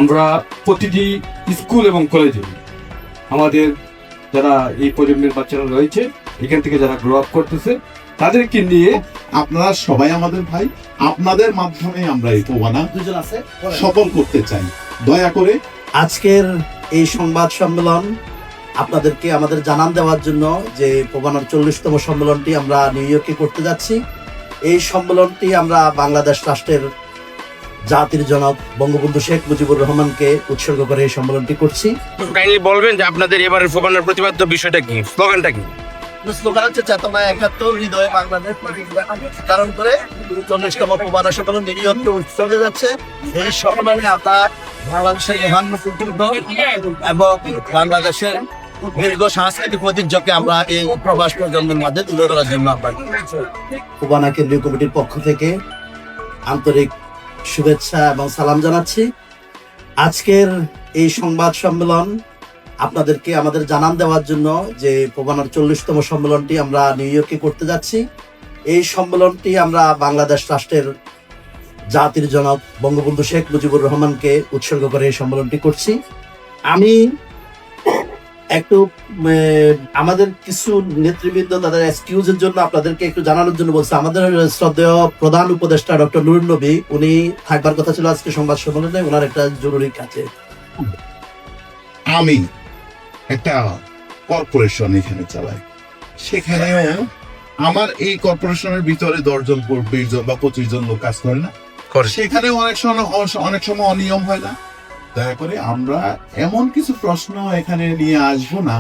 আমরা প্রতিটি স্কুল এবং কলেজে আমাদের যারা এই প্রজন্মের বাচ্চারা রয়েছে এখান থেকে যারা গ্রো আপ করতেছে তাদেরকে নিয়ে আপনারা সবাই আমাদের ভাই, আপনাদের মাধ্যমে আমরা এই প্রবানা সফল করতে চাই। দয়া করে আজকের এই সংবাদ সম্মেলন আপনাদেরকে আমাদের জানান দেওয়ার জন্য যে প্রবানার 40তম সম্মেলনটি আমরা নিউ ইয়র্কে করতে যাচ্ছি। এই সম্মেলনটি আমরা বাংলাদেশ রাষ্ট্রের জাতির জনক বঙ্গবন্ধু শেখ মুজিবুর রহমানকে উৎসর্গ করে এই সম্মেলনটি করছি। কাইন্ডলি বলবেন যে আপনাদের এবারের প্রবানার প্রতিপাদ্য বিষয়টা কি, স্লোগানটা কি? স্লোগান হচ্ছে চেতনা একাত্তর, হৃদয়ে বাংলাদেশ ধারণ করে 40তম প্রবানা সম্মেলন নিউ ইয়র্কে উৎসর্গে যাচ্ছে। এই সম্মেলনে আপনার বাংলাদেশের মহান মুক্তিযুদ্ধ এবং বাংলাদেশের দীর্ঘ সাংস্কৃতিক ঐতিহ্যকে আমরা এই প্রবাস প্রজন্মের মধ্যে তুলে ধরার জন্য প্রবানা কেন্দ্রীয় কমিটির পক্ষ থেকে আন্তরিক শুভেচ্ছা এবং সালাম জানাচ্ছি। আজকের এই সংবাদ সম্মেলন আপনাদেরকে আমাদের জানান দেওয়ার জন্য যে প্রবানার 40তম সম্মেলনটি আমরা নিউ ইয়র্কে করতে যাচ্ছি। এই সম্মেলনটি আমরা বাংলাদেশ রাষ্ট্রের জাতির জনক বঙ্গবন্ধু শেখ মুজিবুর রহমানকে উৎসর্গ করে এই সম্মেলনটি করছি। আমি একটু আমাদের কিছু নেতৃবৃন্দ তাদের এক্সকিউজের জন্য আপনাদেরকে একটু জানানোর জন্য বলছি। আমাদের শ্রদ্ধেয় প্রধান উপদেষ্টা ডক্টর নুরুন নবী উনি থাকবার কথা ছিল আজকে সংবাদ সম্মেলনে, ওনার একটা জরুরি কাজে। আমি একটা কর্পোরেশন এখানে চালাই, সেখানেও আমার এই কর্পোরেশনের ভিতরে 10 জন 20 জন বা 25 জন লোক কাজ করে না, সেখানে অনেক সময় অনিয়ম হয় না। দয়া করে আমরা এমন কিছু প্রশ্ন এখানে নিয়ে আসবো না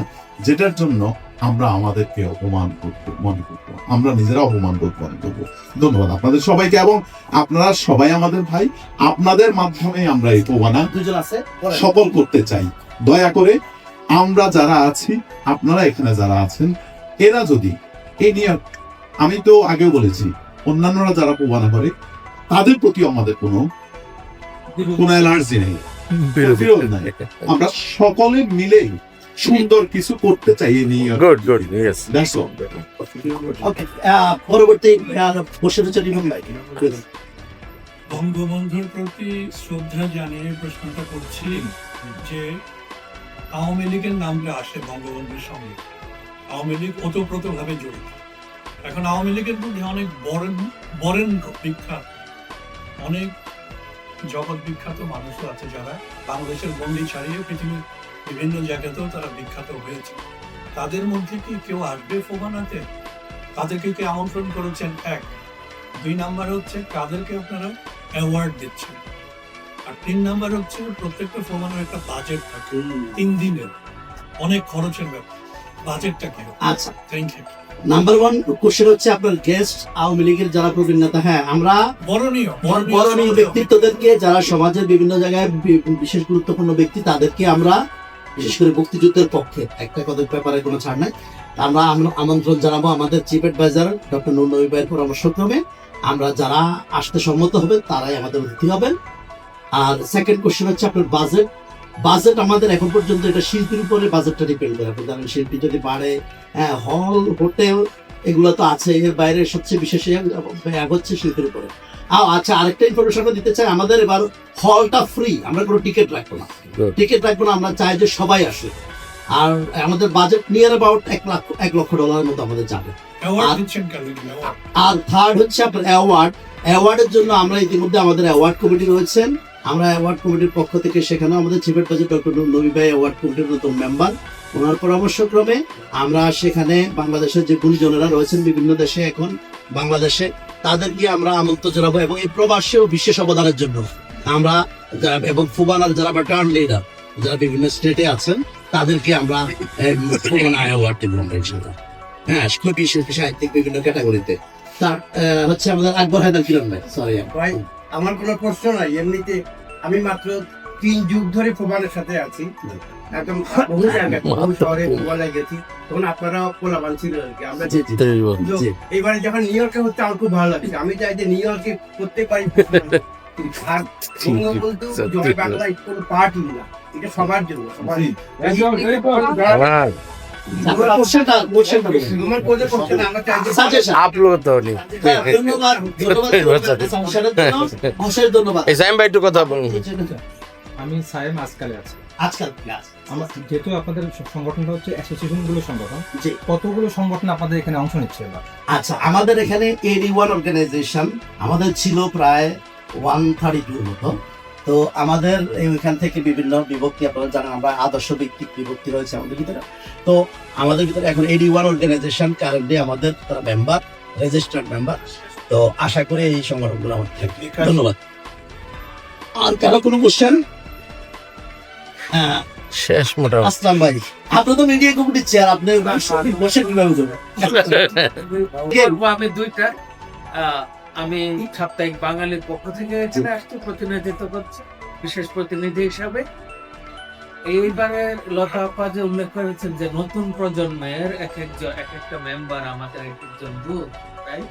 যেটার জন্য আমরা আমাদেরকে অপমান করতে মনে করবো, আমরা নিজেরা অপমান বোধ মনে করবো। ধন্যবাদ আপনাদের সবাইকে, এবং আপনারা সবাই আমাদের ভাই, আপনাদের মাধ্যমে আমরা এই প্রবানা সফল করতে চাই। দয়া করে আমরা যারা আছি, আপনারা এখানে যারা আছেন, এরা যদি এই নিয়ে, আমি তো আগেও বলেছি, অন্যান্যরা যারা প্রবানা করে তাদের প্রতি আমাদের কোনো অ্যালার্জি নেই, বিরোধ নাই। আমরা সকলে মিলে সুন্দর কিছু করতে চাই এই নিয়ে। পরবর্তী বঙ্গবন্ধুর প্রতি শ্রদ্ধা জানিয়ে প্রশ্নটা করছি যে আওয়ামী লীগের নামটা আসে বঙ্গবন্ধুর সঙ্গে, আওয়ামী লীগ ওতপ্রোতভাবে জড়িত। এখন আওয়ামী লীগের মধ্যে অনেক বরেণ্য বিখ্যাত, অনেক জগৎ বিখ্যাত মানুষও আছে যারা বাংলাদেশের গণ্ডি ছাড়িয়ে পৃথিবীর বিভিন্ন জায়গাতেও তারা বিখ্যাত হয়েছে। তাদের মধ্যে কি কেউ আসবে প্রবানাতে? তাদেরকে কি আমন্ত্রণ করেছেন? 1 2 নাম্বার হচ্ছে কাদেরকে আপনারা অ্যাওয়ার্ড দিচ্ছেন, আর 3 নাম্বার হচ্ছে প্রত্যেকটা প্রমাণের একটা বাজেট থাকে 3 দিনের, অনেক খরচের ব্যাপার, বাজেটটা কি? আচ্ছা, থ্যাংক ইউ। নাম্বার 1 কোশ্চেন হচ্ছে আপনার গেস্ট আওয়ামী লীগের যারা প্রবীণ নেতা, হ্যাঁ আমরা বরণীয় ব্যক্তিত্বদেরকে, যারা সমাজের বিভিন্ন জায়গায় বিশেষ গুরুত্বপূর্ণ ব্যক্তি, তাদেরকে আমরা বিশেষ করে মুক্তিযুদ্ধের পক্ষে একটা কথার ব্যাপারে কোনো ছাড় নাই, আমরা আমন্ত্রণ জানাবো আমাদের চিফ অ্যাডভাইজার ডক্টর নুরুন নবী ভাইয়ের পরামর্শক্রমে। আমরা যারা আসতে সম্মত হবে তারাই আমাদের অতিথি হবেন। আর সেকেন্ড কোশ্চেন হচ্ছে আপনার বাজেট আমাদের এখন পর্যন্ত এটা শিল্পীর উপরে বাজেটটা ডিপেন্ড করে। আপনি জানেন শিল্পী যদি বাড়ে, হল হোটেল এগুলো তো আছে, এর বাইরে সবচেয়ে বিশেষ হচ্ছে শিল্পীর উপরে। আচ্ছা, আরেকটা ইনফরমেশন দিতে চাই, আমাদের এবার হলটা ফ্রি, আমরা কোনো টিকিট রাখবো না, আমরা চাই যে সবাই আসে। আর আমাদের বাজেট নিয়ার অ্যাবাউট $1 লক্ষ মতো আমাদের যাবে। আর থার্ড হচ্ছে আপনার অ্যাওয়ার্ডের জন্য আমরা ইতিমধ্যে আমাদের অ্যাওয়ার্ড কমিটি রয়েছেন, আমরা অ্যাওয়ার্ড কমিটির পক্ষ থেকে সেখানে আমাদের চিফ অ্যাডভাইজার ডক্টর নবী ভাই অ্যাওয়ার্ড কমিটির নতুন মেম্বার, ওনার পরামর্শক্রমে আমরা সেখানে বাংলাদেশের যে গুণীজনেরা রয়েছেন বিভিন্ন দেশে এখন বাংলাদেশে, তাদেরকে আমরা আমন্ত্রণ জানাবো। এবং এই প্রবাসেও বিশেষ অবদানের জন্য আমরা এবং প্রবানার যারা টার্ন লিডার যারা বিভিন্ন স্টেটে আছেন তাদেরকে আমরা প্রবানা অ্যাওয়ার্ড দেবো। হ্যাঁ, বিশেষ সাহিত্যিক বিভিন্ন ক্যাটাগরিতে। তার হচ্ছে আমাদের আকবর হায়দার কিরণ ভাই। সরি ভাই, আমার কোনো প্রশ্ন নাই, এমনিতে আমি মাত্র 3 যুগ ধরে প্রবানের সাথে আছি, একদম বহু জায়গায় বহু শহরে প্রবানে গেছি, তখন আপনারা পোলাপান ছিল আর কি। আমরা এইবারে যখন নিউ ইয়র্কে হচ্ছে আমার খুব ভালো লাগছে, আমি চাই যে নিউ ইয়র্কে করতে পারি। আর বঙ্গবন্ধু জয় বাংলা কোনো পার্টি না, এটা সবার জন্য, সবার। ধন্যবাদ। আমি সায়েম আজকালে আছি। আজকাল ক্লাস আমার যেহেতু আপনাদের সংগঠনটা হচ্ছে অ্যাসোসিয়েশনগুলো সংগঠন, জি। কতগুলো সংগঠন আপনাদের এখানে অংশ নিচ্ছে এবার? আচ্ছা, আমাদের এখানে 81 অর্গানাইজেশন আমাদের ছিল প্রায় 132 মতো। তো আমাদের এখান থেকে বিভিন্ন বিভক্তি, আপনারা জানেন আমরা আদর্শ ভিত্তিক বিভক্তি রয়েছে আমাদের ভিতরে। তো আমাদের ভিতরে এখন 81 অর্গানাইজেশন কারেন্টলি আমাদের মেম্বার, রেজিস্টার্ড মেম্বার। তো আশা করি এই সংগঠনগুলো আমাদের থাকবে। ধন্যবাদ। আর কারো কোনো কোশ্চেন? হ্যাঁ, শেষ মোটামুটি। আসলাম ভাই, আপনি তো মিডিয়া কমিটির চেয়ার, আপনি বসে কিভাবে যাবেন? আমি দুইটা আমি সাপ্তাহিক বাঙালির পক্ষ থেকে এখানে আসছি, প্রতিনিধিত্ব করছি বিশেষ প্রতিনিধি হিসাবে। এইবারে লতা আপা যে উল্লেখ করেছেন যে নতুন প্রজন্মের এক একটা মেম্বার আমাদের এক একজন দূর, তাই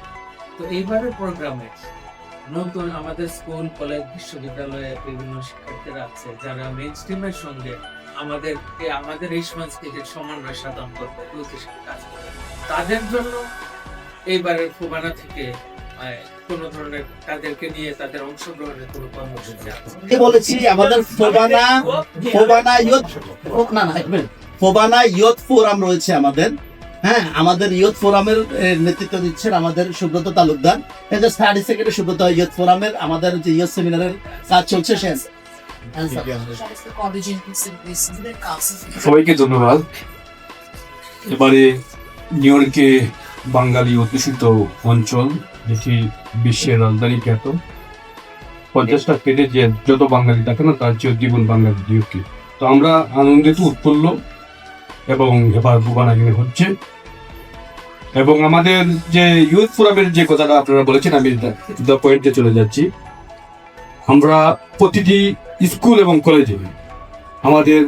তো এইবারের প্রোগ্রামে নতুন আমাদের স্কুল, কলেজ, বিশ্ববিদ্যালয়ে বিভিন্ন শিক্ষার্থীরা আছে যারা মেইন স্ট্রিমের সঙ্গে আমাদের এই সংস্কৃতির সমন্বয় সাধন করতে কাজ করে। তাদের জন্য এইবারের ফুবানা থেকে কোন ধরনের তাদেরকে নিয়ে তাদের অংশগ্রহণের কোনো কর্মসূচি আছে? বলেছি আমাদের ফোবানা ইয়ুথ ফোরাম রয়েছে আমাদের। হ্যাঁ, আমাদের ইয়ুথ ফোরামের নেতৃত্ব দিচ্ছেন আমাদের সুব্রত তালুকদার। এই যে 30 সেকেন্ডে সুব্রত ইয়ুথ ফোরামের আমাদের যে ইয়ুথ সেমিনারের কাজ চলছে সে সবাইকে ধন্যবাদ। এবারে নিউ ইয়র্কে বাঙালি অধ্যুষিত অঞ্চল, যেটি বিশ্বের রাজধানী খ্যাত, 50টা স্টেটে যে যত বাঙালি থাকে না তার চেয়ে জীবন বাঙালি নিউ ইয়র্কে। তো আমরা আনন্দিত, উৎফুল্ল, এবং এবার ফুবানা এখানে হচ্ছে। এবং আমাদের যে ইউথ ফোরামের যে কথাটা আপনারা বলেছেন, আমি দ্য পয়েন্টে চলে যাচ্ছি। আমরা প্রতিটি স্কুল এবং কলেজে আমাদের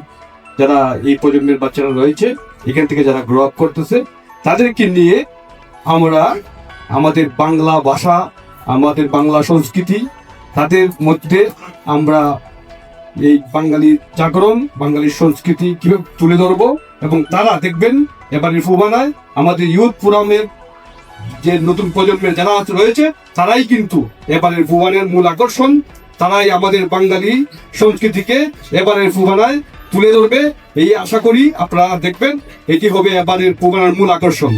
যারা এই প্রজন্মের বাচ্চারা রয়েছে, এখান থেকে যারা গ্রো আপ করতেছে, তাদেরকে নিয়ে আমরা আমাদের বাংলা ভাষা, আমাদের বাংলা সংস্কৃতি, তাদের মধ্যে আমরা এই বাঙালির জাগরণ, বাঙালির সংস্কৃতি কিভাবে তুলে ধরবো। এবং তারা দেখবেন এবারের ফুবানায় আমাদের ইউথ ফোরামের যে নতুন প্রজন্মের যারা রয়েছে, তারাই কিন্তু এবারের ফুবানের মূল আকর্ষণ। তারাই আমাদের বাঙালি সংস্কৃতিকে এবারের ফুবানায় তুলে ধরবে। এই আশা করি আপনারা দেখবেন, এটি হবে এবারের ফুবানার মূল আকর্ষণ।